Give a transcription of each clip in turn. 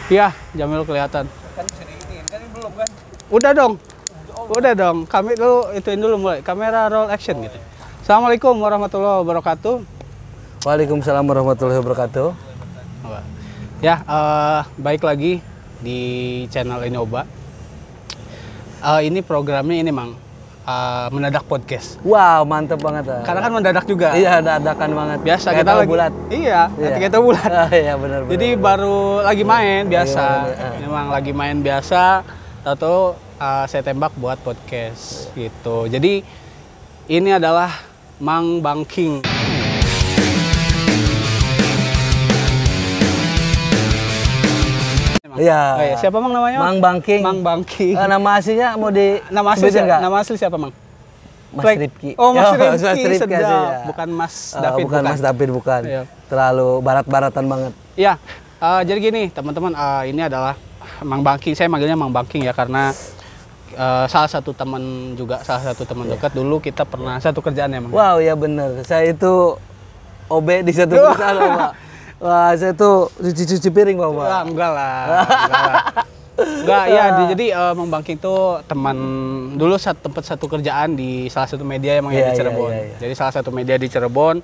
Iya, Jamil kelihatan. Kan bisa diinin, kan ini belum kan? Udah dong. Udah dong. Kami dulu ituin dulu mulai. Kamera roll action gitu. Assalamualaikum warahmatullahi wabarakatuh. Waalaikumsalam warahmatullahi wabarakatuh. Ya, baik lagi di channel Inoba. Ini programnya ini Mang. Mendadak podcast. Wow, mantep banget. Karena kan mendadak juga. Iya, dadakan banget. Biasa kayak kita lagi bulat. Iya, ketika itu bulat. Iya, benar. Jadi baru lagi main biasa. Memang lagi main biasa. Tahu-tahu saya tembak buat podcast gitu. Jadi ini adalah Mang Bangking. Iya. Oh, iya. Siapa Mang namanya? Mang Bangking. Mang Bangking. Nama aslinya mau di Nama asli sebutin nggak? Nama asli siapa Mang? Mas Rifki. Oh, Mas Rifki, Rifki sedap. aslinya. Bukan Mas David, bukan Mas David, bukan. Iya. Terlalu barat-baratan banget. Iya. Jadi gini, teman-teman, ini adalah Mang Bangking. Saya manggilnya Mang Bangking ya karena salah satu teman dekat dulu kita pernah satu kerjaan ya Mang. Wow, ya bener. Saya itu OB di satu perusahaan, Pak. Wah, saya tuh cuci piring, Pak. Wah, enggak lah. Enggak, ya. Jadi Mang Bangking tuh teman dulu tempat satu kerjaan di salah satu media yang di Cirebon. Iya. Jadi salah satu media di Cirebon,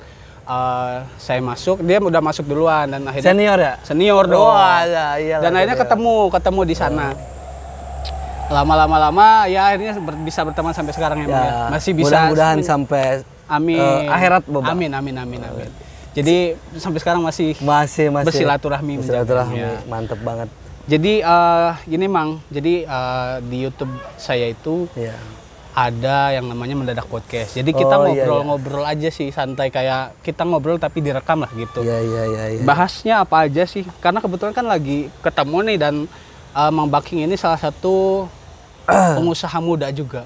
saya masuk, dia udah masuk duluan dan akhirnya Senior ya? Senior dong. Wah, iya. Dan akhirnya ketemu di sana. Lama ya akhirnya bisa berteman sampai sekarang ya, Mang, ya. Masih bisa. Mudah-mudahan sampai akhirat, Bapak. Amin. Jadi sampai sekarang masih bersilaturahmi. Ya. Mantep banget. Jadi gini Mang, jadi di YouTube saya itu ada yang namanya Mendadak Podcast. Jadi kita ngobrol-ngobrol aja sih, santai kayak kita ngobrol tapi direkam lah gitu. Iya. Bahasnya apa aja sih? Karena kebetulan kan lagi ketemu nih dan Mang Bangking ini salah satu pengusaha muda juga.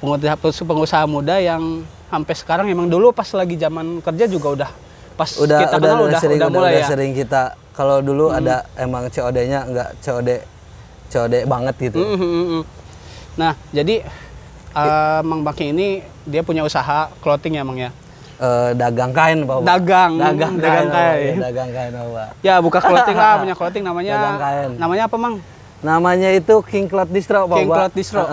Pengusaha muda yang sampai sekarang emang dulu pas lagi zaman kerja juga udah kita kenal udah mulai ya. Sering kita kalau dulu ada emang COD-nya enggak COD banget gitu. Nah, jadi Mang Bangking ini dia punya usaha clothing ya, Mang ya. Dagang kain, Pak. Dagang kain. Dagang kain, Pak. Ya, buka clothing lah, punya clothing namanya. Dagang kain. Namanya apa, Mang? Namanya itu King Cloth Distro, Pak. King Cloth Distro.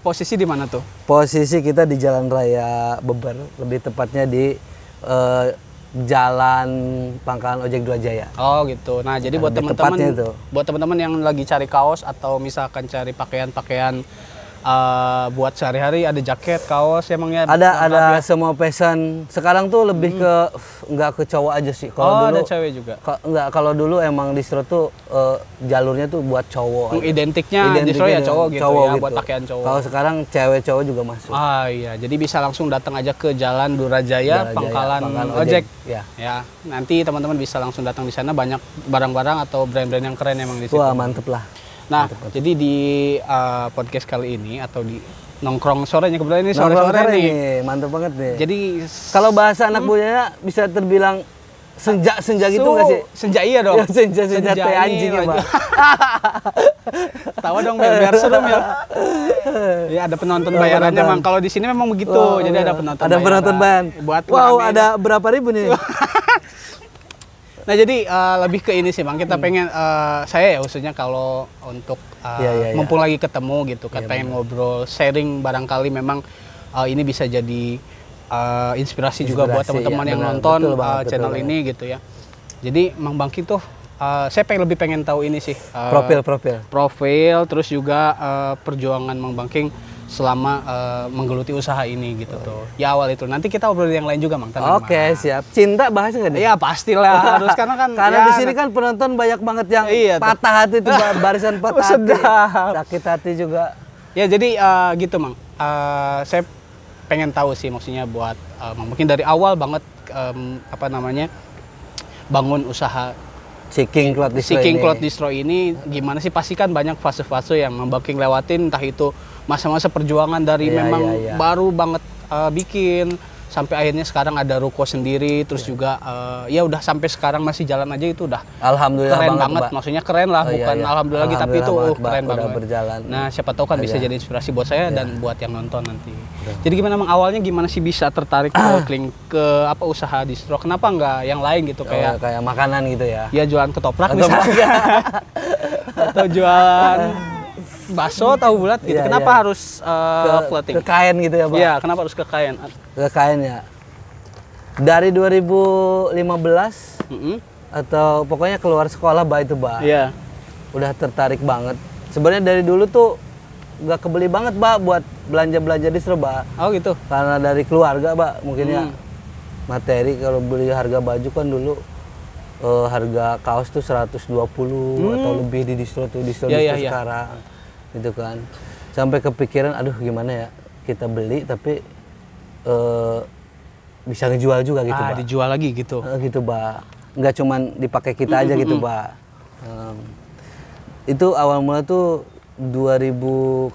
Posisi di mana tuh? Posisi kita di Jalan Raya Beber, lebih tepatnya di Jalan Pangkalan Ojek 2 Jaya. Oh gitu. Nah jadi buat teman-teman yang lagi cari kaos atau misalkan cari pakaian buat sehari-hari, ada jaket, kaos emangnya. Ada semua fashion. Sekarang tuh lebih ke nggak ke cowok aja sih. Kalau dulu ada cewek juga. Nggak, kalau dulu emang distro tuh jalurnya tuh buat cowok. Identiknya distro ya cowok gitu ya, buat pakaian cowok. Kalau sekarang cewek cowok juga masuk. Ah iya, jadi bisa langsung datang aja ke Jalan Durajaya, Pangkalan Ojek. Ya, nanti teman-teman bisa langsung datang di sana, banyak barang-barang atau brand-brand yang keren emang di situ. Wah, mantep lah. Nah, jadi di podcast kali ini atau di nongkrong sorenya, kebetulan ini sore-sore nih. Mantep banget nih. Jadi kalau bahasa anak budaya bisa terbilang senja gitu nggak sih? Senja iya dong. Senja teh anjing ya, Pak. Tahu dong biar seru ya. Ya ada penonton bayarannya Mang. Kalau di sini memang begitu. Jadi ada penonton bayaran. Ada penonton bayaran. Wow, ada berapa ribu nih? Nah jadi lebih ke ini sih Bang, kita pengen saya ya khususnya kalau untuk mumpung lagi ketemu gitu kan, pengen ngobrol, sharing barangkali memang ini bisa jadi inspirasi juga buat teman-teman yang nonton channel ini gitu ya. Jadi Mang Bangking tuh saya lebih pengen tahu ini sih profil terus juga perjuangan Mang Bangking selama menggeluti usaha ini gitu tuh. Ya awal itu. Nanti kita obrol yang lain juga Mang. Oke, siap. Cinta bahas nggak nih? Iya pastilah harus karena kan. Karena di sini kan penonton banyak banget yang patah hati tuh, barisan patah hati. Sakit hati juga. Ya jadi gitu Mang. Saya pengen tahu sih maksudnya buat mungkin dari awal banget bangun usaha si King Cloth Distro ini gimana sih? Pasti kan banyak fase-fase yang Mang Bangking lewatin, entah itu masa-masa perjuangan dari baru banget bikin sampai akhirnya sekarang ada ruko sendiri, terus juga ya udah sampai sekarang masih jalan aja, itu udah alhamdulillah keren banget. Maksudnya keren lah, bukan alhamdulillah lagi, tapi itu keren banget. Berjalan. Nah siapa tahu kan bisa jadi inspirasi buat saya dan buat yang nonton nanti. Jadi gimana Mang, awalnya gimana sih bisa tertarik ke apa usaha distro? Kenapa nggak yang lain gitu, kayak makanan gitu ya? Ya jualan ketoprak misalnya. atau jualan bakso tahu bulat gitu. Kenapa harus floating? Ke kain gitu ya, Pak? Iya, kenapa harus ke kain? Ke kain ya. Dari 2015 atau pokoknya keluar sekolah, Pak, itu, Pak. Iya. Udah tertarik banget. Sebenarnya dari dulu tuh nggak kebeli banget, Pak, buat belanja-belanja distro, Pak. Oh gitu. Karena dari keluarga, Pak, mungkin ya materi kalau beli harga baju kan dulu harga kaos tuh 120 atau lebih di distro sekarang. Gitu kan. Sampai kepikiran, aduh gimana ya, kita beli tapi bisa ngejual juga gitu, Pak. Dijual lagi gitu. Gitu, Pak. Nggak cuman dipakai kita aja gitu, Pak. Itu awal mula tuh 2015,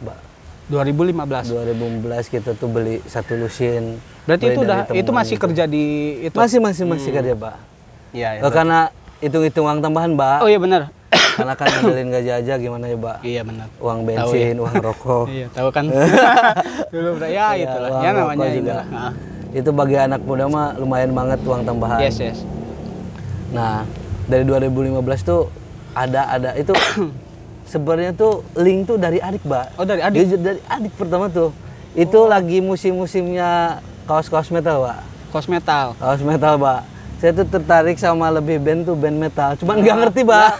Pak. 2015 kita tuh beli satu lusin. Berarti itu masih gitu. Kerja di itu? Masih kerja, Pak. Iya, karena hitung-hitung uang tambahan, Pak. Oh iya benar. Karena kan ngandelin gaji aja gimana ya, Pak? Iya benar. Uang bensin, uang rokok. Iya, tahu kan. Dulu ya itulah. Ya namanya juga. Itu bagi anak muda mah lumayan banget uang tambahan. Yes. Nah, dari 2015 tuh ada itu sebenarnya tuh link tuh dari adik, Pak. Oh, dari adik. Dari adik pertama tuh. Itu lagi musim-musimnya kaos-kaos metal, Pak. Kaos metal, Pak. Saya tuh tertarik sama lebih band metal. Cuman nggak ngerti, Pak.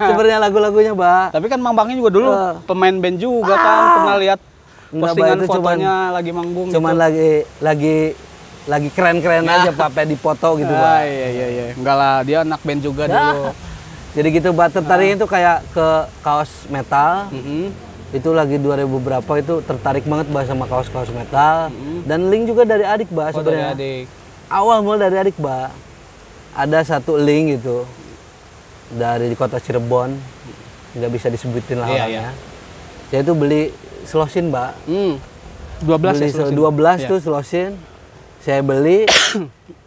Sebenarnya lagu-lagunya, Pak. Tapi kan Mang Bangnya juga dulu pemain band juga kan. Pernah lihat postingan fotonya lagi manggung. Cuman gitu. lagi keren-keren aja, Pak, di foto gitu, Pak. Iya. Enggak lah, dia anak band juga dulu. Jadi gitu, Pak, tertarik itu kayak ke kaos metal. Itu lagi 2000 berapa itu tertarik banget, Pak, sama kaos-kaos metal. Dan link juga dari adik, Pak, sebenarnya. Dari adik. Awal mulai dari adik, Pak. Ada satu link gitu dari kota Cirebon, nggak bisa disebutin lah orangnya. Saya itu beli selosin, Pak. 12 beli ya, 12 tuh selosin. Saya beli.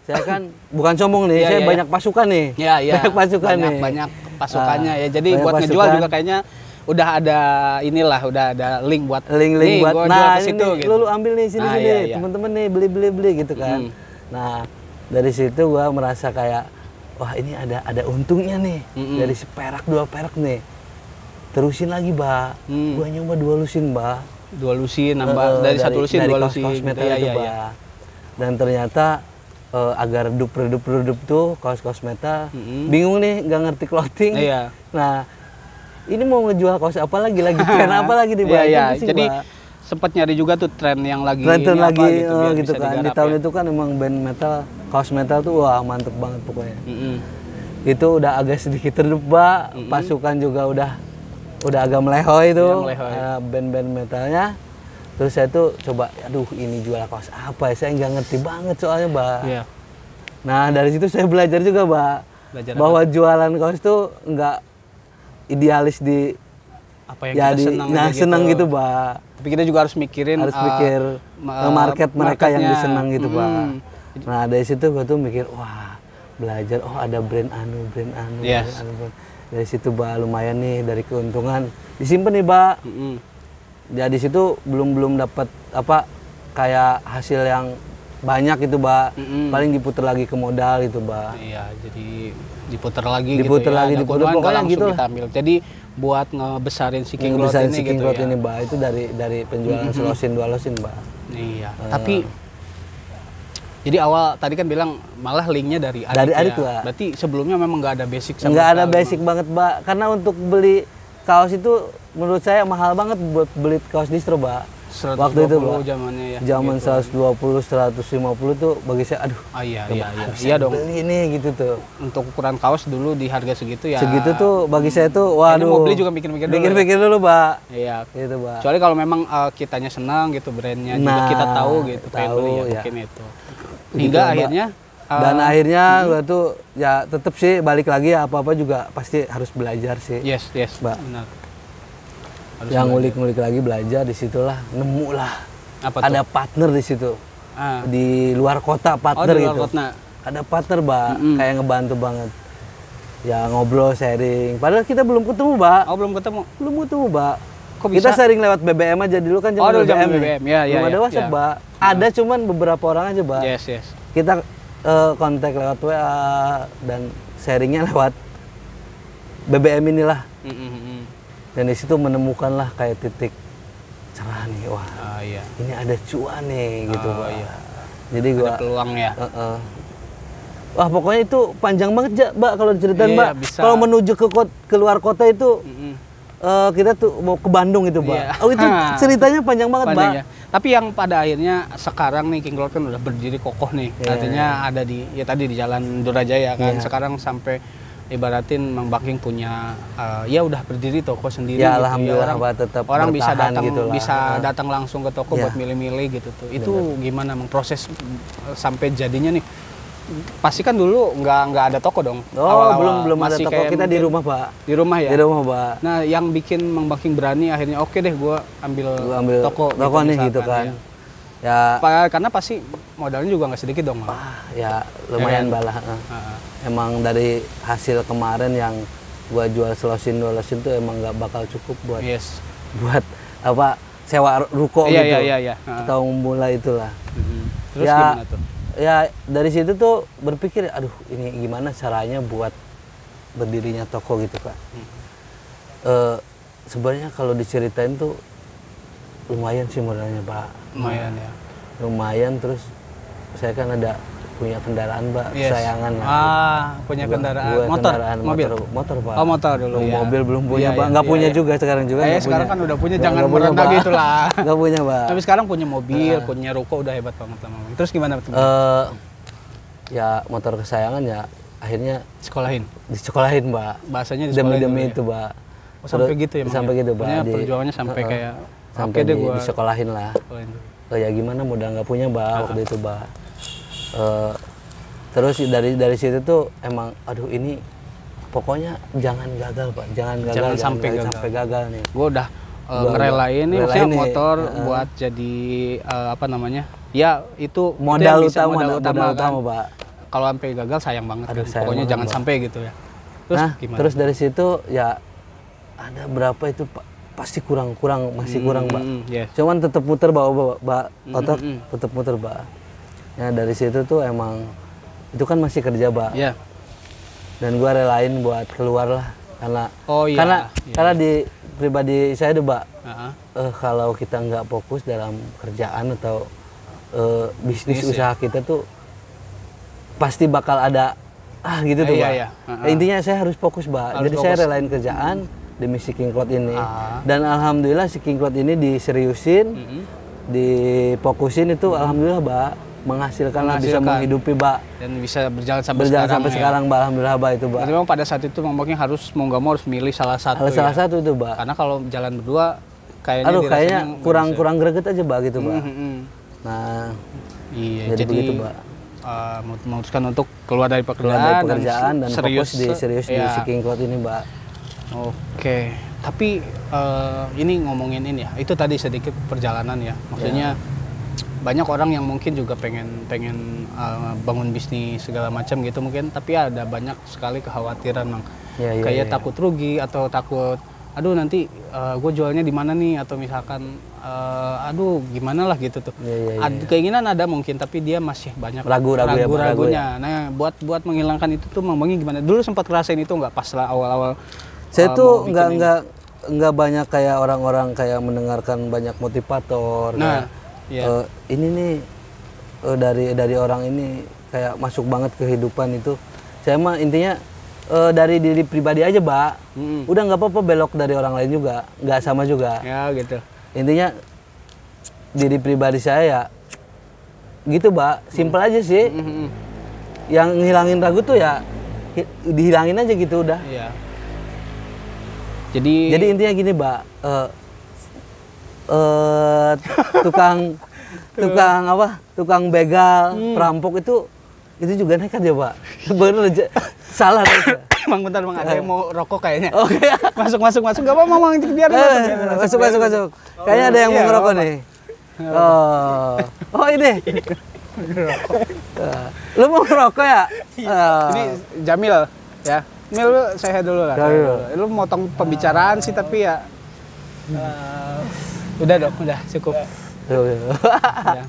Saya kan bukan sombong nih, saya banyak pasukan nih. Banyak pasukan nih. Banyak pasukannya ya. Jadi buat ngejual juga kayaknya udah ada udah ada link buat link buat nah ini situ, gitu. Lu ambil nih sini teman-teman nih beli gitu kan. Nah, dari situ gua merasa kayak wah ini ada untungnya nih. Dari seperak 2 perak nih. Terusin lagi, Mbak. Gua nyoba 2 lusin, Mbak. 2 lusin nambah dari 1 lusin 2 lusin. Mbak. Dan ternyata agar redup tuh kaos-kaos metal. Bingung nih, nggak ngerti clothing. Nah, ini mau ngejual kaos apa lagi tren apa lagi di Mbak. Jadi sempat nyari juga tuh tren yang lagi gitu kan. Di tahun itu kan emang band metal, kaos metal tuh wah mantep banget pokoknya. Itu udah agak sedikit redup, Pak. Pasukan juga udah agak melehoi itu band-band metalnya. Terus saya tuh coba, aduh ini jual kaos apa ya, saya nggak ngerti banget soalnya, Mbak. Nah, dari situ saya belajar juga, Mbak. Bahwa jualan kaos tuh nggak idealis di apa yang kita senang gitu, Mbak. Tapi kita juga harus mikir market mereka yang disenang gitu, Pak. Nah, dari situ gue tuh mikir, wah belajar, ada brand anu. Dari situ, Pak, lumayan nih dari keuntungan disimpan nih, Pak. Jadi situ belum dapat kayak hasil yang banyak gitu, Mbak. Paling diputar lagi ke modal gitu, Mbak. Iya, jadi diputar lagi pokoknya gitu kita ambil. Jadi buat ngebesarin si King Cloth ini gitu ya. Ini, Mbak, itu dari penjualan selosin 2 losin, Mbak. Iya. Tapi jadi awal tadi kan bilang malah linknya dari adik. Dari adik, Mbak. Berarti sebelumnya memang nggak ada basic sama nggak ada basic banget, Mbak. Karena untuk beli kaos itu menurut saya mahal banget buat beli kaos distro, Mbak. Waktu itu, Mbak. Zamannya ya. Zaman gitu. 120, 150 tuh bagi saya aduh. Iya dong. Beli ini gitu tuh. Untuk ukuran kaos dulu di harga segitu ya. Segitu tuh bagi saya tuh waduh. Mau beli juga mikir-mikir dulu. Mikir-mikir dulu, Mbak. Iya. Gitu, Mbak. Kecuali kalau memang kitanya senang gitu brandnya juga kita tahu gitu mungkin itu. Hingga akhirnya dan akhirnya gua tuh ya tetep sih balik lagi ya apa-apa juga pasti harus belajar sih. Yes, Mbak. Benar. Yang ngulik-ngulik lagi belajar disitulah nemu lah. Ada partner di situ. Di luar kota partner di luar gitu. Kota. Ada partner, Mbak, kayak ngebantu banget. Ya ngobrol, sharing. Padahal kita belum ketemu, Mbak. Belum ketemu, Mbak. Kok bisa? Kita sharing lewat BBM aja dulu kan zaman BBM. Belum ada WhatsApp, ya. Mbak. Ada cuman beberapa orang aja, Mbak. Yes. Kita kontak lewat WA dan sharingnya lewat BBM inilah. Dan di situ menemukanlah kayak titik cerah nih, wah ini ada cuan nih gitu Pak. Jadi gua ada peluang ya. Wah pokoknya itu panjang banget Mbak kalau diceritain Mbak. Kalau menuju ke luar kota itu kita tuh mau ke Bandung itu Mbak. Oh itu ceritanya panjang banget Mbak. Ya. Tapi yang pada akhirnya sekarang nih King Cloud kan udah berdiri kokoh nih. Artinya ada di tadi di Jalan Durajaya kan. Sekarang sampai ibaratin Mang Baking punya ya udah berdiri toko sendiri ya, gitu. Alhamdulillah Orang, tetap orang bisa datang gitu datang langsung ke toko buat milih-milih gitu tuh. Itu gimana Mang proses sampai jadinya nih? Pasti kan dulu nggak ada toko dong. Belum ada toko. Kita di rumah Pak. Di rumah ya. Di rumah Pak. Nah yang bikin Mang Baking berani akhirnya oke deh gue ambil toko nih gitu kan. Ya. Karena pasti modalnya juga nggak sedikit dong. Ya lumayan balah. Emang dari hasil kemarin yang gua jual selosin 2 losin tuh emang nggak bakal cukup buat buat apa sewa ruko gitu. Iya. Atau mulai itulah. Terus gimana tuh? Ya dari situ tuh berpikir, aduh ini gimana caranya buat berdirinya toko gitu Kak. Sebenarnya kalau diceritain tuh lumayan sih modalnya Pak. Lumayan ya. Lumayan, terus saya kan ada punya kendaraan Mbak, kesayangan. Punya kendaraan. Mobil? Motor Pak. Oh motor dulu ya. Mobil belum punya Pak, nggak punya juga sekarang juga. Sekarang kan udah punya, jangan merendah gitu lah. Nggak punya Pak. Tapi sekarang punya mobil, punya ruko, udah hebat banget lah. Terus gimana tuh? Ya motor kesayangan ya akhirnya disekolahin Mbak. Bahasanya disekolahin demi itu Mbak. Sampai gitu ya? Sampai gitu Pak. Perjuangannya sampai kayak sampai disekolahin lah. Ya gimana modal nggak punya Mbak waktu itu Mbak. Terus dari situ tuh emang aduh ini pokoknya jangan gagal Pak, jangan sampai gagal nih. Gue udah ngerelain nih maksudnya motor buat jadi apa namanya ya itu modal utama Pak. Kalau sampai gagal sayang banget kan. Pokoknya jangan sampai gitu ya. Terus gimana? Terus dari situ ya ada berapa itu Pak, pasti masih kurang Mbak. Cuman tetap muter otot tetap muter Mbak. Ya dari situ tuh emang itu kan masih kerja Mbak. Dan gua relain buat keluar lah karena di pribadi saya tuh Mbak, kalau kita nggak fokus dalam kerjaan atau bisnis usaha kita tuh pasti bakal ada gitu tuh Mbak. Intinya saya harus fokus Mbak. Jadi saya relain kerjaan demi si King Cloud ini. Dan alhamdulillah si King Cloud ini diseriusin, difokusin itu alhamdulillah Mbak. Menghasilkan bisa menghidupi Mbak. Dan bisa berjalan sampai sekarang Mbak, alhamdulillah Mbak itu Mbak. Jadi memang pada saat itu Bang harus mau nggak mau harus milih salah satu. Salah satu itu Mbak. Karena kalau jalan berdua kayaknya kurang greget aja Mbak gitu Mbak. Nah, jadi begitu Mbak. Memutuskan untuk keluar dari pekerjaan dan fokus di si King Cloud ini Mbak. Oke. Tapi ini ngomongin ini ya. Itu tadi sedikit perjalanan ya. Maksudnya banyak orang yang mungkin juga pengen bangun bisnis segala macam gitu mungkin, tapi ada banyak sekali kekhawatiran Mang. Kayak takut rugi atau takut aduh nanti gue jualnya di mana nih, atau misalkan aduh gimana lah gitu tuh. Keinginan ada mungkin, tapi dia masih banyak ragu-ragunya. Nah buat menghilangkan itu tuh Mang Bangi gimana? Dulu sempat ngerasain itu nggak pas awal-awal? Saya tuh nggak banyak kayak orang-orang kayak mendengarkan banyak motivator. Ini nih dari orang ini kayak masuk banget ke kehidupan itu. Saya mah intinya dari diri pribadi aja Mbak. Udah nggak apa-apa belok dari orang lain juga, nggak sama juga. Ya gitu. Intinya diri pribadi saya ya gitu Mbak, simpel aja sih. Yang ngilangin ragu tuh ya dihilangin aja gitu udah. Jadi intinya gini Mbak. Tukang begal, perampok itu juga nekat ya Pak. Bener salah aja. Mang bentar Mang, ada yang mau rokok kayaknya. Oke. Masuk nggak apa-apa Mang, biar masuk. Kayaknya ada yang mau ngerokok nih. Oh ini. Lu mau ngerokok ya? Ini Jamil ya. Mil saya dulu lah. Lu motong pembicaraan sih tapi ya udah dong, udah cukup. Ya.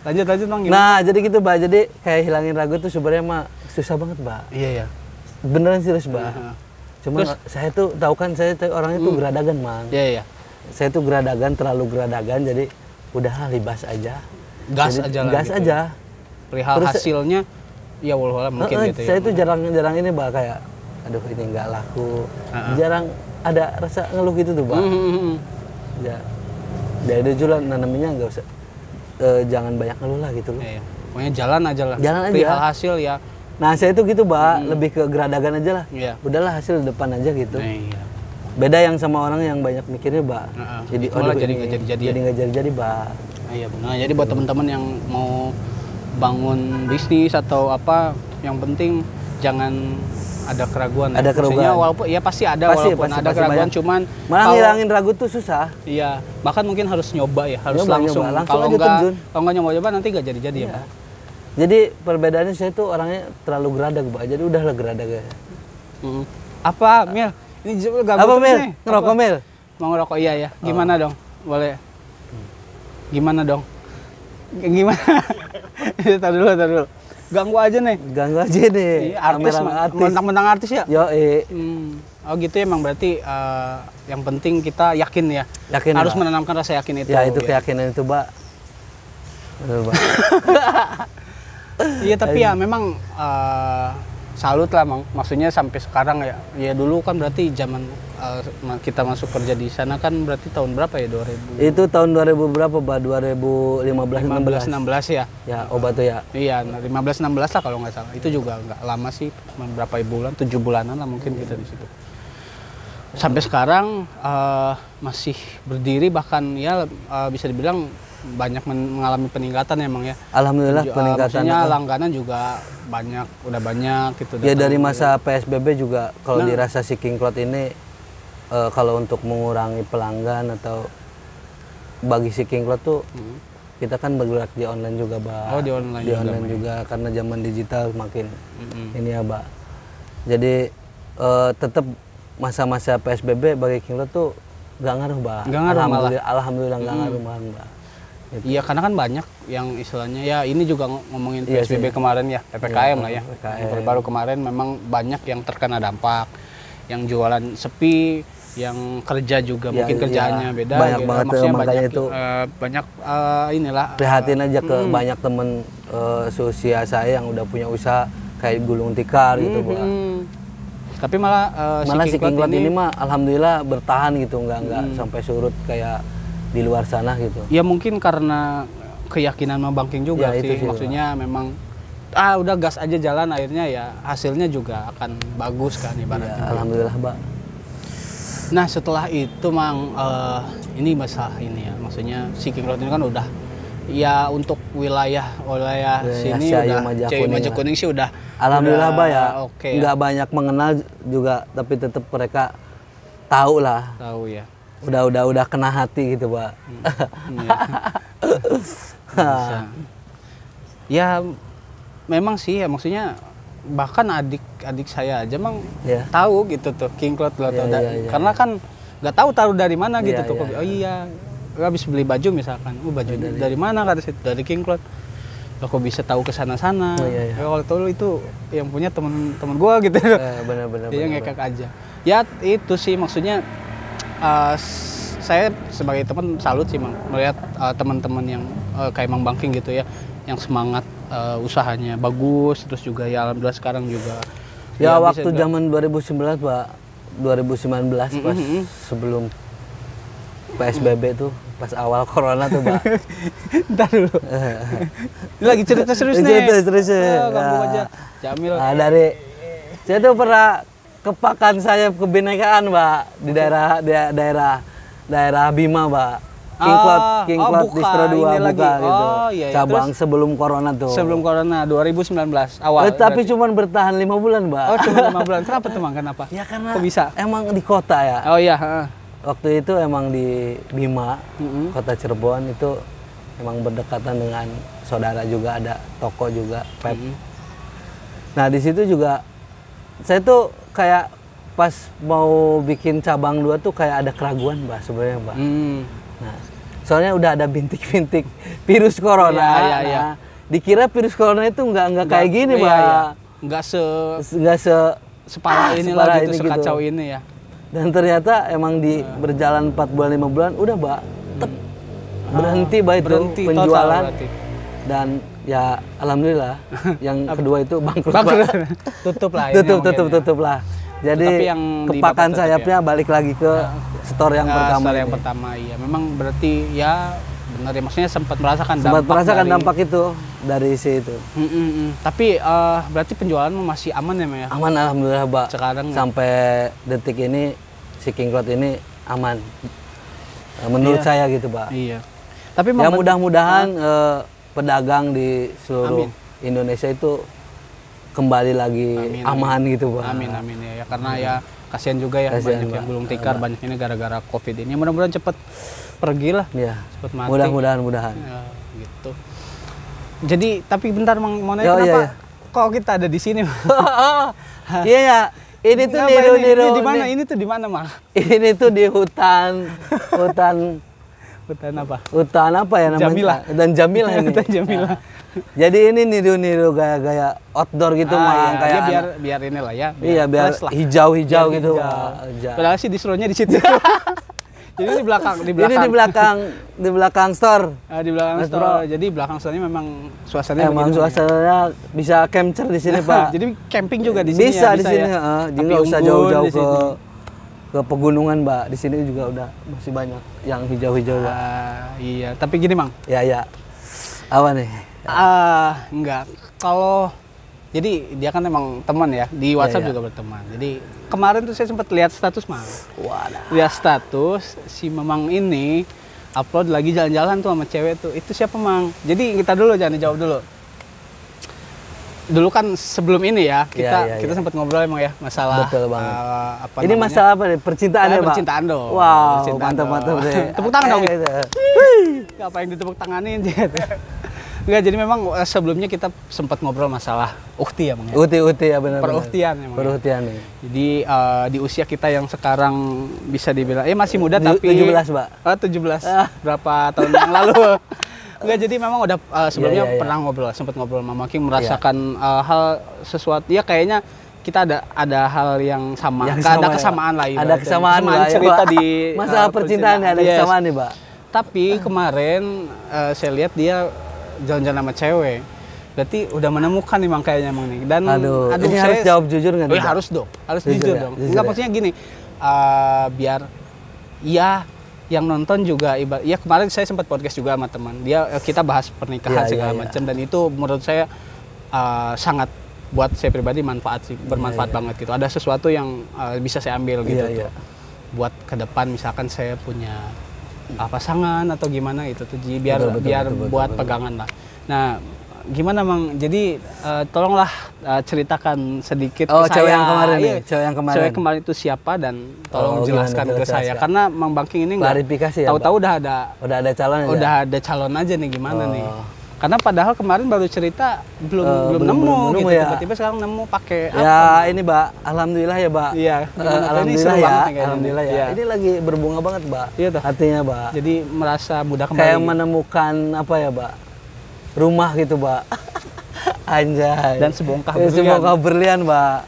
Lanjut Bang. Gimana? Nah jadi gitu Mbak, jadi kayak hilangin ragu tuh sebenarnya mah susah banget Mbak. Iya. Beneran serius Mbak. Cuman saya tuh tahu kan saya tuh orangnya tuh geradagan, Mang. Iya. Saya tuh geradagan, terlalu geradagan, jadi udah libas aja. Gas jadi, aja lah. Gas gitu aja. Perihal terus hasilnya, ya walau mungkin gitu saya ya. tuh jarang ini, Pak, kayak aduh ini nggak laku. Jarang ada rasa ngeluh gitu tuh, Pak. Ya. Dari itu juga namanya nggak usah, jangan banyak ngeluh lah gitu loh. Iya. Pokoknya jalan aja lah. Jalan aja. Perihal hasil ya. Nah saya tuh gitu, Pak, lebih ke geradagan aja lah. Iya. Udahlah hasil depan aja gitu. Iya. Beda yang sama orang yang banyak mikirnya, Pak. Jadi malah jadi nggak jadi-jadi. Jadi nggak jadi-jadi, Pak. Iya benar. Jadi buat teman-teman yang mau bangun bisnis atau apa, yang penting jangan ada keraguan. Ada keraguan. Maksudnya walaupun ya pasti ada, walaupun ada keraguan, banyak. Cuman malah ngilangin ragu tuh susah. Iya, bahkan mungkin harus nyoba ya, harus nyoba, langsung. Kalau nggak nyoba nanti nggak jadi-jadi ya, Pak. Jadi perbedaannya saya tuh orangnya terlalu geradag, Pak. Jadi udahlah geradag ya. Apa, Mil? Ini gabut apa, Mil? Nih. Ngerokok, Mil? Mau ngerokok, iya ya. Gimana dong? Boleh. Gimana dong? Gimana? Tar dulu. Ganggu aja nih. Ganggu aja nih. Artis, mentang-mentang artis ya? Yo, Oh gitu ya, emang berarti yang penting kita yakin ya. Yakin, harus Pak. menanamkan rasa yakin itu. Ya itu keyakinan itu, Pak. Betul, Pak. Iya tapi ya memang salut lah, maksudnya sampai sekarang ya. Ya dulu kan berarti zaman kita masuk kerja di sana kan berarti tahun berapa ya, 2000? Itu tahun 2000 berapa, Pak? 2015-16 ya? Ya, obat tuh ya. Iya, 15-16 lah kalau nggak salah. Itu juga nggak lama sih, berapa bulan, 7 bulanan lah mungkin kita di situ. Sampai sekarang masih berdiri, bahkan ya bisa dibilang banyak mengalami peningkatan emang ya. Alhamdulillah peningkatan. Maksudnya langganan juga udah banyak gitu. Ya dari masa PSBB juga kalau dirasa si King Cloud ini kalau untuk mengurangi pelanggan atau bagi si King Cloud tuh kita kan bergerak di online juga, Pak. Oh, di online juga karena zaman digital makin ini ya, Pak. Jadi tetap masa-masa PSBB bagi King Cloud tuh gak ngaruh, Pak. Gak ngaruh malah. Alhamdulillah gak ngaruh, Pak. Iya, karena kan banyak yang istilahnya ya ini juga ngomongin PSBB kemarin ya, PPKM lah ya. Baru kemarin memang banyak yang terkena dampak, yang jualan sepi, yang kerja juga mungkin kerjaannya beda. Banyak gitu. Banget maksudnya makanya banyak, itu banyak inilah. Prihatin aja ke banyak temen seusia saya yang udah punya usaha kayak gulung tikar gitu, Pak. Tapi malah si King Cloud ini mah alhamdulillah bertahan gitu, nggak sampai surut kayak di luar sana gitu. Ya mungkin karena keyakinan Bang King juga ya, sih. Maksudnya memang udah gas aja jalan, akhirnya ya hasilnya juga akan bagus kan ibaratnya. Ya, alhamdulillah, Pak. Nah setelah itu Mang, ini masalah ini ya, maksudnya si King Cloud ini kan udah ya untuk wilayah sini udah Majakuning sih udah. Alhamdulillah, Pak ya. Nggak banyak mengenal juga, tapi tetap mereka tahu lah. Tahu ya. Udah kena hati gitu, Pak. Ya memang sih ya, maksudnya bahkan adik saya aja tahu gitu tuh King Cloud karena kan nggak tahu dari mana gitu tuh. Oh iya, habis beli baju misalkan, baju dari mana kata situ, dari King Cloud. Kok bisa tahu ke sana-sana? Kalau tahu itu yang punya teman-teman gua gitu. Benar. Dia ngekek aja. Ya itu sih maksudnya. Saya sebagai teman salut sih melihat teman-teman yang kayak Mang Bang King gitu ya, yang semangat usahanya bagus, terus juga ya alhamdulillah sekarang juga. Ya waktu zaman 2019, Pak, 2019 pas sebelum PSBB tuh, pas awal corona tuh, Pak. Ntar dulu. Ini lagi cerita serius nih. Cerita serius. Ganggu aja. Jamil. Dari saya tuh pernah kepakan sayap kebinekaan, Pak, di daerah Bima, Pak. King Cloud Distro 2 buka gitu. Iya. Cabang terus, sebelum corona tuh. Sebelum corona 2019 awal. Tapi cuma bertahan 5 bulan, Pak. Oh, cuma 5 bulan. Kenapa tuh, Mang? Kenapa? Ya karena kok bisa? Emang di kota ya. Oh iya, Waktu itu emang di Bima, kota Cirebon itu emang berdekatan dengan saudara juga, ada toko juga, Pep. Nah, di situ juga saya tuh kayak pas mau bikin cabang 2 tuh kayak ada keraguan, Pak, sebenarnya, Pak. Nah, soalnya udah ada bintik-bintik virus corona. Dikira virus corona itu nggak kayak gini, Pak. Nggak separah inilah gitu, sekacau ini ya. Dan ternyata emang di berjalan 4 bulan 5 bulan udah Mbak berhenti itu penjualan. Dan ya alhamdulillah yang kedua itu bangkrut. Tutup lah. Tutup lah. Jadi kepakan sayapnya balik lagi ke store yang pertama. Store yang pertama, iya. Memang berarti ya benar ya, maksudnya sempat merasakan dampak itu dari itu. Tapi berarti penjualanmu masih aman ya, Mbak? Aman alhamdulillah, Mbak. Sekarang sampai detik ini si King Cloud ini aman. Menurut saya gitu, Mbak. Iya. Tapi ya mudah-mudahan pedagang di seluruh Indonesia itu kembali lagi aman gitu, Pak. Amin ya. Karena ya kasihan juga ya, banyak yang gulung tikar, banyak ini gara-gara Covid ini. Mudah-mudahan cepet pergi lah, cepet mati. Mudah-mudahan. Ya, gitu. Jadi tapi bentar mau nanya kenapa kok kita ada di sini? Iya ya. Ini tuh niru. Di mana? Ini tuh di mana, Mang? Ini tuh di hutan apa? Hutan apa ya namanya? Jamilah. Dan Jamilah ini. Hutan Jamilah. Jadi ini niru gaya-gaya outdoor gitu, Mang, kayak biar inilah ya. Iya, biar hijau-hijau gitu. Padahal sih disuruhnya di situ. Jadi di belakang. Ini di belakang store. Di belakang store. Jadi belakang store-nya memang suasananya emang suasananya bisa capture di sini, Pak. Jadi camping juga di sini bisa di sini, jadi nggak usah jauh-jauh ke pegunungan, Mbak. Di sini juga udah masih banyak yang hijau-hijau, Pak. Iya, tapi gini, Mang. Ya. Apa nih? Enggak. Kalau jadi dia kan emang teman ya, di WhatsApp juga berteman. Jadi kemarin tuh saya sempat lihat status, Mang. Wadah. Lihat status si Mamang ini upload lagi jalan-jalan tuh sama cewek tuh. Itu siapa, Mang? Jadi kita dulu jangan dijawab dulu. Dulu kan sebelum ini ya, kita sempat ngobrol emang ya masalah. Betul banget. Ini namanya? Masalah apa nih? Percintaan ya, Pak? Percintaan dong. Wow, mantap deh. Tepuk tangan dong. Apa yang ditepuk tanganin gitu. Enggak, jadi memang sebelumnya kita sempat ngobrol masalah ukti ya, Bang. Ukti ya, benar. Peruktian ya, Peruktian nih. Jadi di usia kita yang sekarang bisa dibilang masih muda tapi 17, Pak. 17. Berapa tahun yang lalu? Enggak, jadi memang udah sebelumnya pernah sempat ngobrol sama King, merasakan hal sesuatu ya, kayaknya kita ada hal yang sama. Ada kesamaan lah. Ada kesamaan cerita di masalah percintaan ada kesamaan nih, Pak. Tapi kemarin saya lihat dia jalan-jalan sama cewek. Berarti udah menemukan nih, Mang, kayaknya, Mang nih. Dan aduh ini saya harus jawab jujur nggak? Harus dong. Harus jujur dong. Enggak, maksudnya gini. Biar yang nonton juga ya, kemarin saya sempat podcast juga sama teman. Kita bahas pernikahan segala macam, dan itu menurut saya sangat buat saya pribadi bermanfaat banget gitu. Ada sesuatu yang bisa saya ambil gitu tuh. Buat ke depan misalkan saya punya pasangan atau gimana gitu tuh, biar buat pegangan lah. Nah, gimana, Mang? Jadi tolonglah ceritakan sedikit ke cewek saya. Yang kemarin Cewek kemarin itu siapa, dan tolong jelaskan ke saya. Karena Mang Bangking ini klarifikasi ya. Tahu-tahu udah ada calon. Udah ada calon aja nih, gimana nih? Karena padahal kemarin baru cerita belum nemu gitu. Tiba-tiba sekarang nemu pakai apa? Ya, ini, Mbak. Alhamdulillah ya, Mbak. Iya. Alhamdulillah ya. Alhamdulillah ya. Ini lagi berbunga banget, Mbak. Iya tuh. Artinya, Mbak. Jadi merasa mudah kembali. Kayak menemukan apa ya, Mbak? Rumah gitu, Mbak. Anjay. Dan sebongkah berlian, Mbak.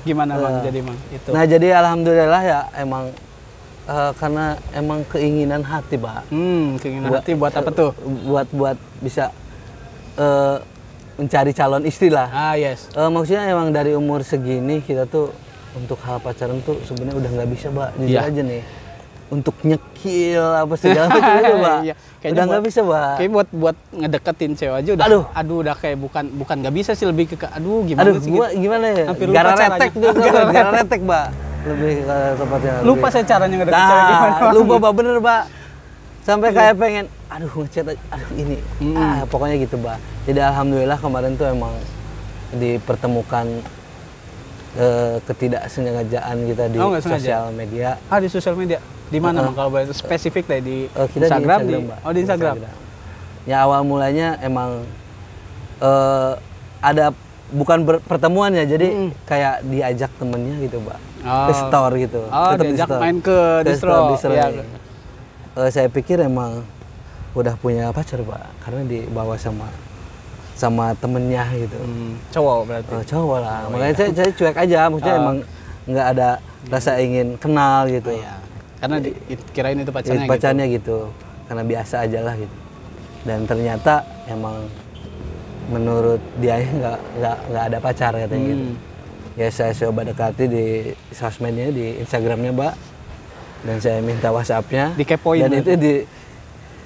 Gimana, Bang? Jadi, Bang, itu. Nah, jadi alhamdulillah ya, emang karena emang keinginan hati, Pak. Keinginan hati buat apa tuh? Buat bisa mencari calon istri lah. Yes. Maksudnya emang dari umur segini kita tuh untuk hal pacaran tuh sebenarnya udah nggak bisa, Mbak. Jujur aja nih. Untuk nyekil apa segala macam itu, Mbak. Udah nggak bisa, Mbak. Kayak buat ngedeketin cewek aja udah. Aduh, udah kayak bukan nggak bisa sih, lebih ke gimana sih? Gimana ya? Gara retek, Mbak. Lebih ke tepatnya. Lupa saya caranya ngedeket cewek gimana. Lupa, Mbak, bener, Mbak. Sampai kayak pengen, ngechat, ini. Pokoknya gitu, Mbak. Jadi alhamdulillah kemarin tuh emang dipertemukan ketidaksengajaan kita di sosial media. Di sosial media. Di mana, Bang? Kalau boleh spesifik deh, di Instagram, di Instagram. Ya, awal mulanya emang ada bukan pertemuan ya, jadi kayak diajak temennya gitu, Mbak. Ke store gitu. Diajak main ke distro. Saya pikir emang udah punya pacar, Pak, karena dibawa sama temennya gitu. Cowok berarti. Cowok lah. Makanya saya cuek aja, maksudnya emang nggak ada rasa ingin kenal gitu. Iya. Karena kirain itu pacarnya, pacarnya gitu. Karena biasa aja lah gitu. Dan ternyata emang menurut dia nggak ada pacar katanya gitu. Ya saya coba dekati di sosmednya, di Instagramnya Mbak, dan saya minta WhatsAppnya. Dikepoin. Dan itu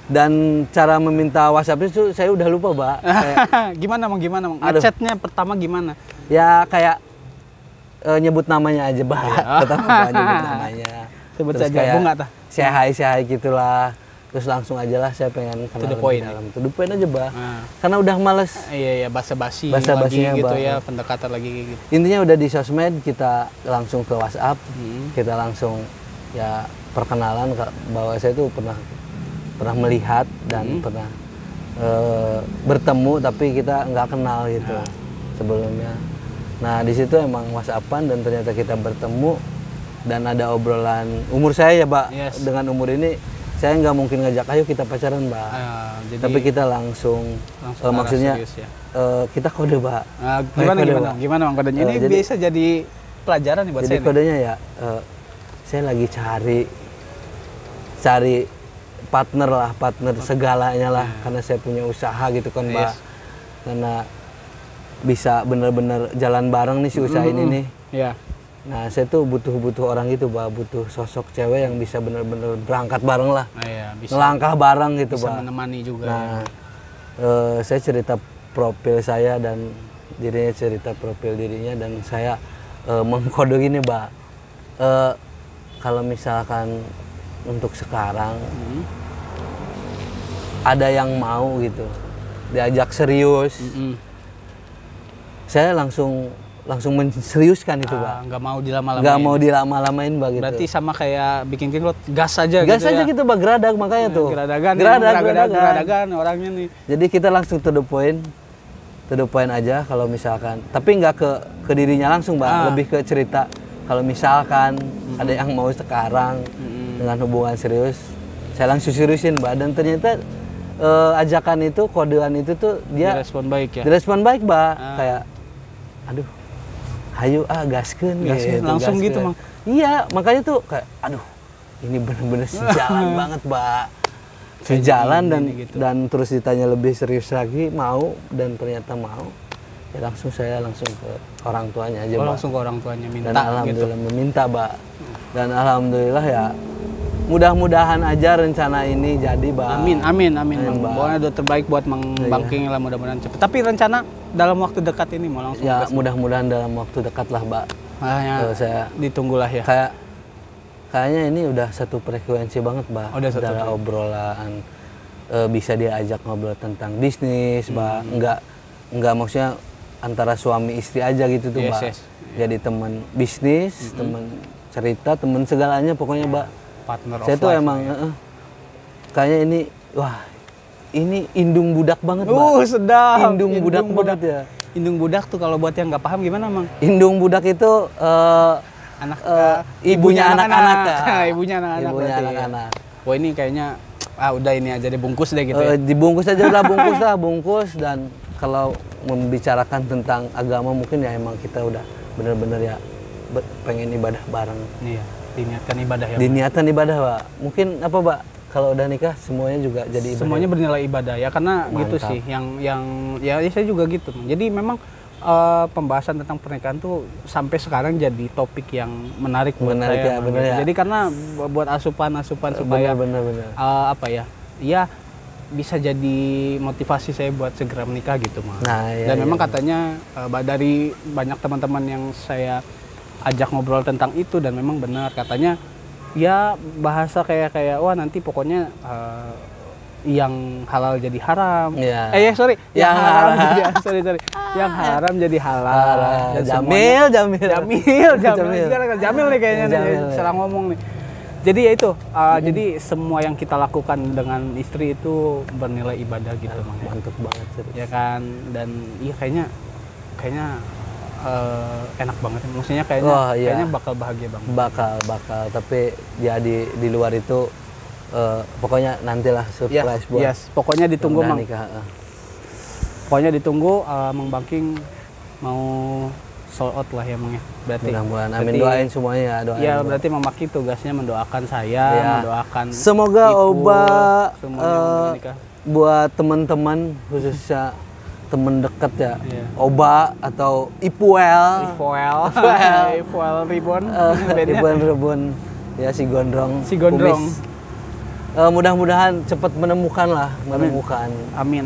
dan cara meminta WhatsAppnya itu saya udah lupa Mbak. Gimana ngechatnya pertama gimana? Ya kayak nyebut namanya aja Mbak. Pertama nyebut namanya. Sebut saja Bunga tah. Say hi gitulah. Terus langsung aja lah saya pengen kenal lebih dalam. To the point aja Mbak. Karena udah males. Iya basa-basi lagi gitu ya, pendekatan lagi gitu. Intinya udah di sosmed, kita langsung ke WhatsApp. Kita langsung ya perkenalan bahwa saya tuh pernah melihat dan pernah bertemu tapi kita nggak kenal gitu sebelumnya. Nah di situ emang WhatsAppan dan ternyata kita bertemu dan ada obrolan umur saya ya Mbak. Dengan umur ini saya nggak mungkin ngajak ayo kita pacaran Mbak. Jadi tapi kita langsung maksudnya serius, ya? Kita kode Mbak. Gimana Bang kodenya? Ini jadi, bisa jadi pelajaran nih buat jadi saya. Jadi kodenya ya saya lagi cari partner segalanya lah karena saya punya usaha gitu kan Mbak. Karena bisa bener-bener jalan bareng nih si usaha ini nih. Nah saya tuh butuh orang gitu Mbak, butuh sosok cewek yang bisa bener-bener berangkat bareng lah, melangkah bareng gitu bisa Mbak. Menemani juga. Nah saya cerita profil saya dan dirinya cerita profil dirinya dan saya mengkode gini Mbak. Kalau misalkan untuk sekarang ada yang mau gitu diajak serius, saya langsung menseriuskan itu Mbak. Nggak mau dilama-lamain Mbak gitu. Berarti sama kayak bikin klot, gas aja gitu Mbak, geradak makanya tuh. Geradagan orangnya nih. Jadi kita langsung to the point aja kalau misalkan. Tapi nggak ke dirinya langsung Mbak, lebih ke cerita. Kalau misalkan ada yang mau sekarang dengan hubungan serius, saya langsung seriusin Mbak. Dan ternyata ajakan itu, kodean itu tuh dia direspon baik ya? Direspon baik Mbak. Kayak, aduh, hayu gaskeun gitu. Langsung gitu Mang? Iya, makanya tuh kayak, aduh, ini bener-bener sejalan banget Mbak. Sejalan dan terus ditanya lebih serius lagi, mau, dan ternyata mau. Ya saya langsung ke orang tuanya aja Mbak. Langsung ke orang tuanya minta. Dan alhamdulillah meminta Mbak. Dan alhamdulillah ya mudah-mudahan aja rencana ini jadi Mbak. Amin Bang. Pokoknya doa terbaik buat Mang Bangking lah, mudah-mudahan cepat. Tapi rencana dalam waktu dekat ini mau langsung ya mudah-mudahan dalam waktu dekat lah Mbak. Saya ditunggulah ya. Kayaknya ini udah satu frekuensi banget Mbak. Dalam obrolan bisa diajak ngobrol tentang bisnis Mbak. Enggak maksudnya antara suami istri aja gitu tuh Mbak. Jadi teman bisnis, teman cerita, teman segalanya pokoknya Mbak. Partner saya tuh emang kayaknya ini ini indung budak banget Mbak. Sedap. Indung budak banget ya. Indung budak tuh kalau buat yang nggak paham gimana Mang? Indung budak itu ibunya anak-anak. Ibunya anak-anak. Wah ini kayaknya udah ini aja dibungkus deh gitu ya. Dibungkus aja udah bungkus dan kalau membicarakan tentang agama mungkin ya emang kita udah bener-bener ya pengen ibadah bareng. Iya, diniatkan ibadah ya. Diniatkan ibadah Pak. Mungkin apa Pak? Kalau udah nikah semuanya juga jadi ibadah. Semuanya bernilai ibadah ya karena mantap. Gitu sih yang ya saya juga gitu. Jadi memang pembahasan tentang pernikahan tuh sampai sekarang jadi topik yang menarik buat saya. Bener ya. Jadi karena buat asupan supaya bener. Apa ya? Ya bisa jadi motivasi saya buat segera menikah gitu Mas. Nah, iya, dan memang katanya dari banyak teman-teman yang saya ajak ngobrol tentang itu dan memang benar katanya ya bahasa kayak wah nanti pokoknya yang halal jadi haram. Yeah. Yang haram jadi yang haram jadi halal. Dan Jamil nih kayaknya nih, salah ngomong nih. Jadi ya itu, jadi semua yang kita lakukan dengan istri itu bernilai ibadah gitu Mang. Mantap banget sih. Ya kan, dan iya kayaknya enak banget. Maksudnya kayaknya bakal bahagia banget. Bakal, tapi ya di luar itu pokoknya nantilah surprise buat. Pokoknya ditunggu Mang. Pokoknya ditunggu Mang Bangking mau sold out lah ya Mang ya. Berarti mudah-mudahan amin, doain semuanya ya, doain. Ya berarti Mang Bangking tugasnya mendoakan saya, mendoakan semoga Ibu, Oba semuanya buat teman-teman khususnya temen deket ya, Oba atau Ipuel Ribon, Ribon ya si Gondrong. Kumis. Mudah-mudahan cepat menemukan Amin.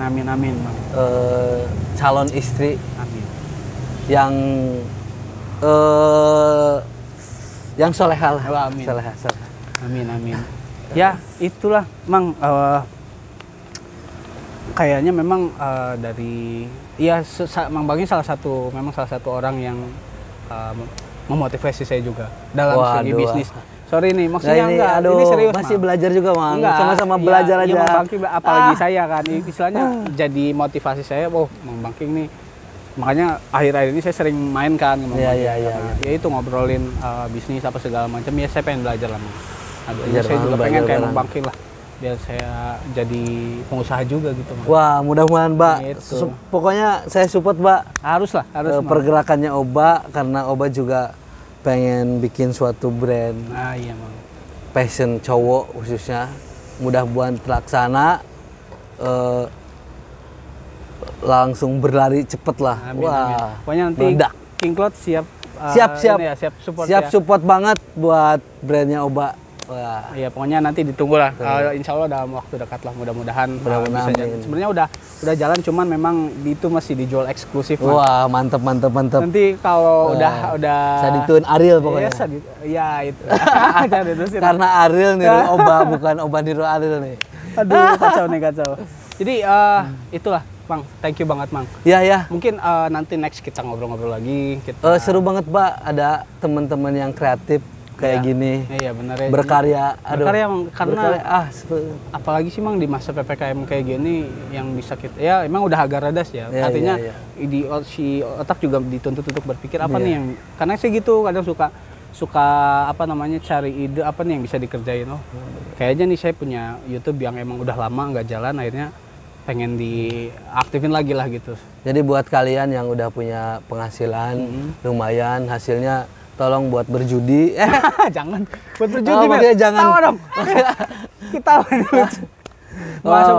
Calon istri. Amin. Yang solehah lah. Amin. Solehah. Amin. Ya itulah Mang. Kayaknya memang dari Mang Bangking salah satu orang yang memotivasi saya juga dalam segi bisnis. Sorry nih, maksudnya ini serius masih Mang. belajar juga Mang, sama-sama belajar aja. Mang Bangking apalagi saya kan, istilahnya jadi motivasi saya, Mang Bangking nih. Makanya akhir-akhir ini saya sering main kan, ya itu ngobrolin bisnis apa segala macam, ya saya pengen belajar lah Mang. Saya juga pengen kayak Mang Bangking lah, biar saya jadi pengusaha juga gitu Mang. Wah, mudah-mudahan Mbak. Gitu. Pokoknya saya support Mbak. Harus pergerakannya Oba, karena Oba juga pengen bikin suatu brand. Iya Mang. Passion cowok khususnya, mudah-mudahan terlaksana, langsung berlari cepet lah. Amin. Pokoknya nanti King Cloud siap support banget buat brandnya Oba. Wah. Iya, pokoknya nanti ditunggu lah. Insya Allah dalam waktu dekat lah, mudah-mudahan bisa jalan. Sebenarnya udah jalan, cuman memang itu masih dijual eksklusif. Wah, mantep. Nanti kalau udah Saditun Ariel pokoknya. Iya, itu. Karena Ariel niru Oba, bukan Oba niru Ariel nih. Aduh, kacau. Jadi itulah Mang, thank you banget Mang. Iya. Mungkin nanti next kita ngobrol-ngobrol lagi. Seru banget Mbak, ada teman-teman yang kreatif kayak gini. Iya benar ya. Berkarya karena apalagi sih Mang di masa PPKM kayak gini yang bisa kita emang udah agak radas ya. Artinya si otak juga dituntut untuk berpikir apa nih yang, karena saya gitu kadang suka cari ide apa nih yang bisa dikerjain. Kayaknya nih saya punya YouTube yang emang udah lama nggak jalan, akhirnya pengen diaktifin lagi lah gitu. Jadi buat kalian yang udah punya penghasilan lumayan, hasilnya tolong buat berjudi. Jangan buat berjudi, jangan. Tawa dong. Kita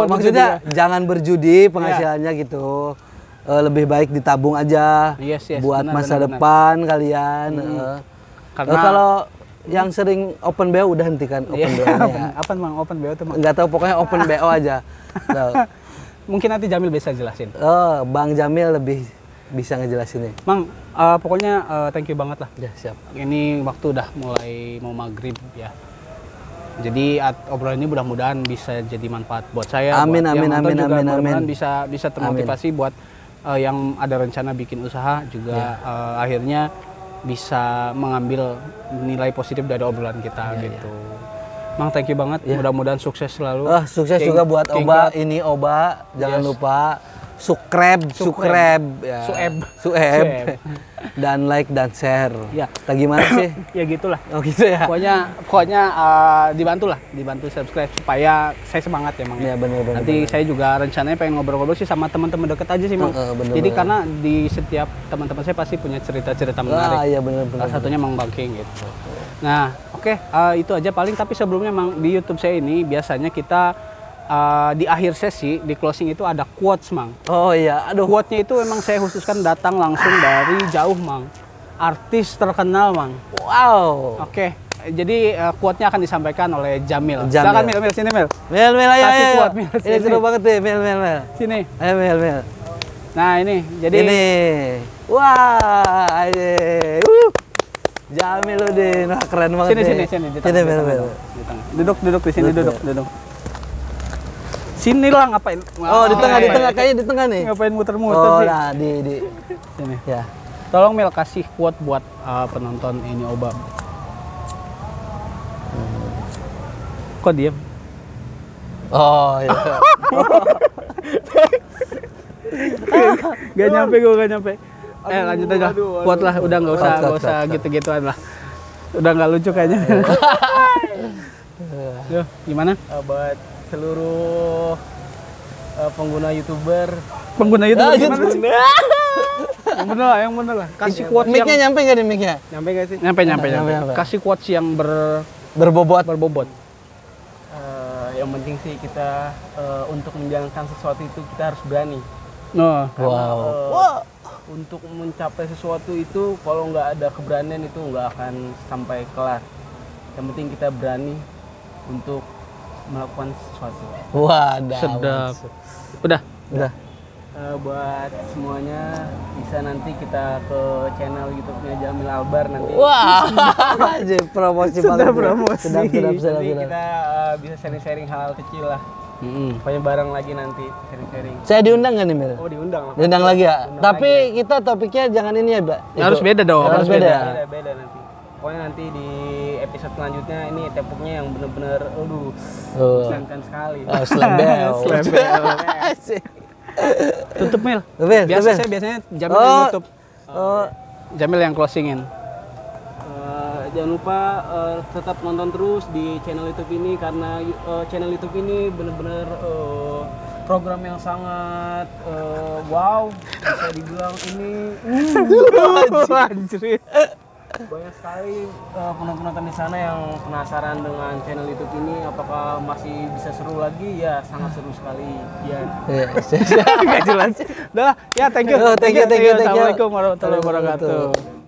maksudnya jangan berjudi penghasilannya gitu. Lebih baik ditabung aja. Yes, buat masa depan kalian. Karena kalau yang sering open BO udah hentikan open BO-nya. Apa Mang open BO tuh Mang? Enggak tahu, pokoknya open BO aja. Mungkin nanti Jamil bisa jelasin. Bang Jamil lebih bisa ngejelasinnya. Mang, pokoknya thank you banget lah. Ya, siap. Ini waktu udah mulai mau maghrib ya. Jadi obrolan ini mudah-mudahan bisa jadi manfaat buat saya. Amin. Bisa termotivasi buat yang ada rencana bikin usaha juga akhirnya bisa mengambil nilai positif dari obrolan kita gitu. Mang, thank you banget. Mudah-mudahan sukses selalu. Sukses juga buat Oba. Ini Oba, jangan lupa subscribe ya. Sueb. Dan like dan share. Ya. Gimana sih? Ya gitulah. Oh gitu ya. Pokoknya dibantu subscribe supaya saya semangat ya Mang. Iya benar. Nanti saya juga rencananya pengen ngobrol-ngobrol sih sama teman-teman deket aja sih Mang. Jadi karena di setiap teman-teman saya pasti punya cerita-cerita menarik. Iya benar. Salah satunya Mang Bangking gitu. Nah, oke, itu aja paling. Tapi sebelumnya Mang, di YouTube saya ini biasanya kita di akhir sesi, di closing itu ada quotes Mang. Oh iya, Quote-nya itu memang saya khususkan datang langsung dari jauh Mang. Artis terkenal Mang. Wow. Oke, jadi quote-nya akan disampaikan oleh Jamil. Silakan Mil, sini Mil. Mil, ayo. Kasih quote Mil. Ini seru banget nih, Mil. Sini. Ayo Mil. Nah ini, jadi ini. Wah, Jamil Udin, wah keren banget. Sini Mil. Duduk di sini, duduk. Sini lah ngapain? Di tengah, kayaknya di tengah nih. Ngapain muter-muter sih? Nah, di sini. Ya. Tolong Mil kasih quote buat penonton ini Oba. Kok diem? Oh iya. Gak nyampe. Lanjut aja. Quote lah, udah nggak usah gitu-gituan lah. Udah nggak lucu kayaknya. Yo, gimana? Buat seluruh pengguna YouTuber gimana sih? yang bener lah. Kasih quotes yang mic-nya nyampe nggak nih mic-nya? Nyampe nggak sih? nyampe. Nyampe. Kasih quotes yang Berbobot. Yang penting sih kita untuk menjalankan sesuatu itu kita harus berani. No. Wow. Untuk mencapai sesuatu itu kalau nggak ada keberanian itu nggak akan sampai kelar. Yang penting kita berani untuk melakukan sesuatu. Wah, Sedap. Udah. Buat semuanya bisa nanti kita ke channel YouTube-nya Jamil Albar nanti. Wah, aja promosi banget. Sedap. Nanti kita bisa sharing-sharing hal kecil lah. Pokoknya bareng lagi nanti sharing-sharing. Saya diundang nggak nih, Mil? Oh, diundang lah. Diundang lagi ya? Diundang Tapi lagi. kita topiknya jangan ini ya, Mbak? Harus beda dong. Harus beda ya? Beda nanti. Pokoknya nanti di episode selanjutnya ini topiknya yang bener-bener menyenangkan sekali. Oh, slebel. Tutup Mil. Tutup. Biasanya Jamil yang nutup. Oh, Jamil yang closingin. Jangan lupa tetap nonton terus di channel YouTube ini karena channel YouTube ini benar-benar program yang sangat wow, bisa dibilang ini banyak sekali penonton-penonton di sana yang penasaran dengan channel YouTube ini apakah masih bisa seru lagi. Ya sangat seru sekali ya. Gak jelas. Udah, ya thank you. Thank you. Assalamualaikum warahmatullahi wabarakatuh.